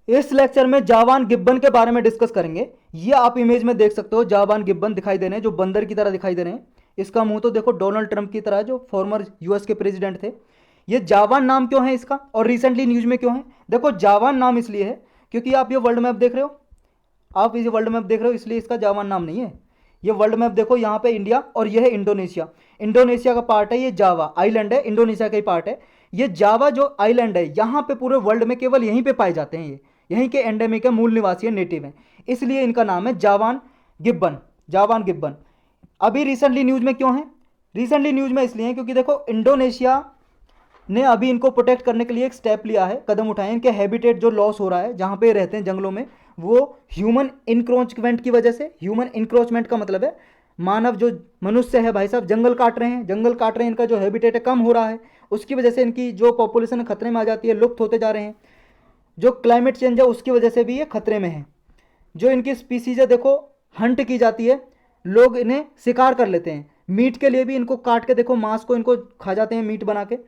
इस लेक्चर में जावान गिब्बन के बारे में डिस्कस करेंगे। ये आप इमेज में देख सकते हो, जावान गिब्बन दिखाई दे रहे हैं जो बंदर की तरह दिखाई दे रहे हैं। इसका मुंह तो देखो डोनाल्ड ट्रंप की तरह है, जो फॉर्मर यूएस के प्रेसिडेंट थे। ये जावान नाम क्यों है इसका, और रिसेंटली न्यूज में क्यों है? देखो जावान नाम इसलिए है क्योंकि आप ये वर्ल्ड मैप देख रहे हो, आप ये वर्ल्ड मैप देख रहे हो, इसलिए इसका जावान नाम नहीं है। ये वर्ल्ड मैप देखो, यहाँ पे इंडिया और ये है इंडोनेशिया। इंडोनेशिया का पार्ट है ये, जावा आइलैंड है, इंडोनेशिया का ही पार्ट है। ये जावा जो आइलैंड है, यहाँ पे पूरे वर्ल्ड में केवल यहीं पे पाए जाते हैं। ये यहीं के एंडेमिक है, मूल निवासी है, नेटिव है, इसलिए इनका नाम है जावान गिब्बन। जावान गिब्बन अभी रिसेंटली न्यूज में क्यों है? रिसेंटली न्यूज में इसलिए है क्योंकि देखो इंडोनेशिया ने अभी इनको प्रोटेक्ट करने के लिए एक स्टेप लिया है, कदम उठाए। इनके हैबिटेट जो लॉस हो रहा है, जहाँ पे रहते हैं जंगलों में, वो ह्यूमन इंक्रोचमेंट की वजह से। ह्यूमन इंक्रोचमेंट का मतलब है मानव, जो मनुष्य है भाई साहब, जंगल काट रहे हैं, जंगल काट रहे हैं, इनका जो हैबिटेट है कम हो रहा है, उसकी वजह से इनकी जो पॉपुलेशन खतरे में आ जाती है, लुप्त होते जा रहे हैं। जो क्लाइमेट चेंज है उसकी वजह से भी ये खतरे में है। जो इनकी स्पीसीज है देखो, हंट की जाती है, लोग इन्हें शिकार कर लेते हैं, मीट के लिए भी इनको काट के देखो, मांस को इनको खा जाते हैं मीट बना के।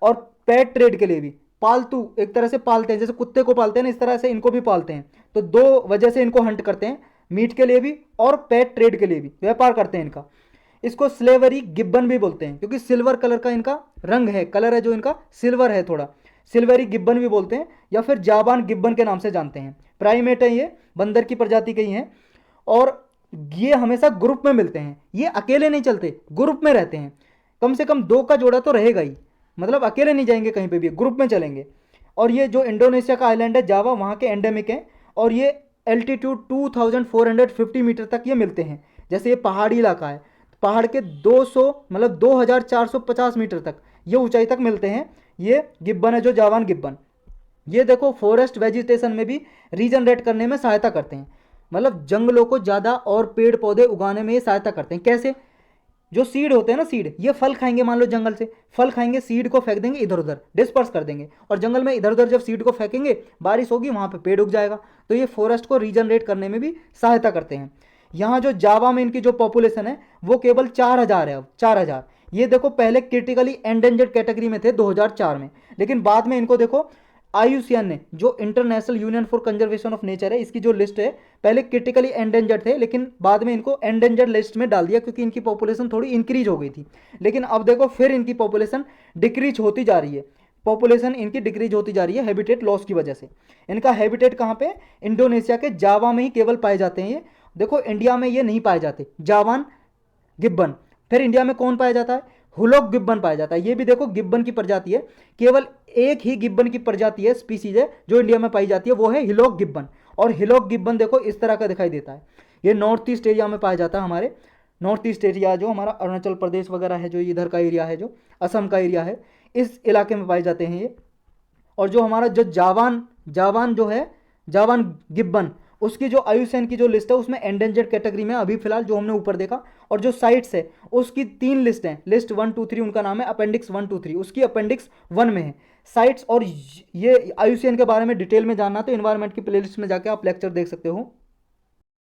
और पेट ट्रेड के लिए भी, पालतू एक तरह से पालते हैं, जैसे कुत्ते को पालते हैं ना, इस तरह से इनको भी पालते हैं। तो दो वजह से इनको हंट करते हैं, मीट के लिए भी और पेट ट्रेड के लिए भी व्यापार करते हैं इनका। इसको स्लेवरी गिब्बन भी बोलते हैं क्योंकि सिल्वर कलर का इनका रंग है, कलर है जो इनका सिल्वर है थोड़ा, सिल्वरी गिब्बन भी बोलते हैं, या फिर जावान गिब्बन के नाम से जानते हैं। प्राइमेट है ये, बंदर की प्रजाति के ही हैं, और ये हमेशा ग्रुप में मिलते हैं। ये अकेले नहीं चलते, ग्रुप में रहते हैं, कम से कम दो का जोड़ा तो रहेगा ही, मतलब अकेले नहीं जाएंगे कहीं पे भी, ग्रुप में चलेंगे। और ये जो इंडोनेशिया का आइलैंड है जावा, वहाँ के एंडेमिक हैं, और ये एल्टीट्यूड 2450 मीटर तक ये मिलते हैं। जैसे ये पहाड़ी इलाका है, पहाड़ के 200 मतलब 2450 मीटर तक ये ऊंचाई तक मिलते हैं। ये गिब्बन है जो जावान गिब्बन। ये देखो फॉरेस्ट वेजिटेशन में भी रीजनरेट करने में सहायता करते हैं, मतलब जंगलों को ज़्यादा और पेड़ पौधे उगाने में ये सहायता करते हैं। कैसे? जो सीड होते हैं ना, सीड, ये फल खाएंगे, मान लो जंगल से फल खाएंगे, सीड को फेंक देंगे इधर उधर, डिस्पर्स कर देंगे, और जंगल में इधर उधर जब सीड को फेंकेंगे, बारिश होगी, वहाँ पे पेड़ उग जाएगा। तो ये फॉरेस्ट को रीजनरेट करने में भी सहायता करते हैं। यहाँ जो जावा में इनकी जो पॉपुलेशन है वो केवल 4000 है, अब 4000। ये देखो पहले क्रिटिकली एंडेंजर्ड कैटेगरी में थे 2004 में, लेकिन बाद में इनको देखो आईयूसीएन ने, जो international union for conservation of nature है, इसकी जो लिस्ट है, पहले क्रिटिकली एंडेंजर्ड थे, लेकिन बाद में इनको एंडेंजर्ड लिस्ट में डाल दिया क्योंकि इनकी पॉपुलेशन थोड़ी इंक्रीज हो गई थी। लेकिन अब देखो फिर इनकी पॉपुलेशन डिक्रीज होती जा रही है, पॉपुलेशन इनकी डिक्रीज होती जा रही है हैबिटेट लॉस की वजह से। इनका हैबिटेट कहाँ पे? इंडोनेशिया के जावा में ही केवल पाए जाते हैं ये। देखो इंडिया में ये नहीं पाए जाते जावान गिब्बन। फिर इंडिया में कौन पाया जाता है? हुलॉक गिब्बन पाया जाता है। ये भी देखो गिब्बन की प्रजाति है, केवल एक ही गिब्बन की प्रजाति है, स्पीसीज है जो इंडिया में पाई जाती है, वो है हिलॉक गिब्बन। और हिलॉक गिब्बन देखो इस तरह का दिखाई देता है। ये नॉर्थ ईस्ट एरिया में पाया जाता है, हमारे नॉर्थ ईस्ट एरिया जो हमारा अरुणाचल प्रदेश वगैरह है, जो इधर का एरिया है, जो असम का एरिया है, इस इलाके में पाए जाते हैं ये। और जो हमारा जो जावान जावान जो है, जावान गिब्बन, उसकी जो आयुसेन की जो लिस्ट है उसमें एंडेंजर्ड कैटेगरी में अभी फिलहाल, जो हमने ऊपर देखा। और जो साइट्स है उसकी 3 लिस्ट हैं, लिस्ट 1 2 3 उनका नाम है, अपेंडिक्स 1 2 3 उसकी अपेंडिक्स 1 में है साइट्स। और ये आयुसेन के बारे में डिटेल में जानना तो इन्वायरमेंट की प्लेलिस्ट में जाके आप लेक्चर देख सकते हो।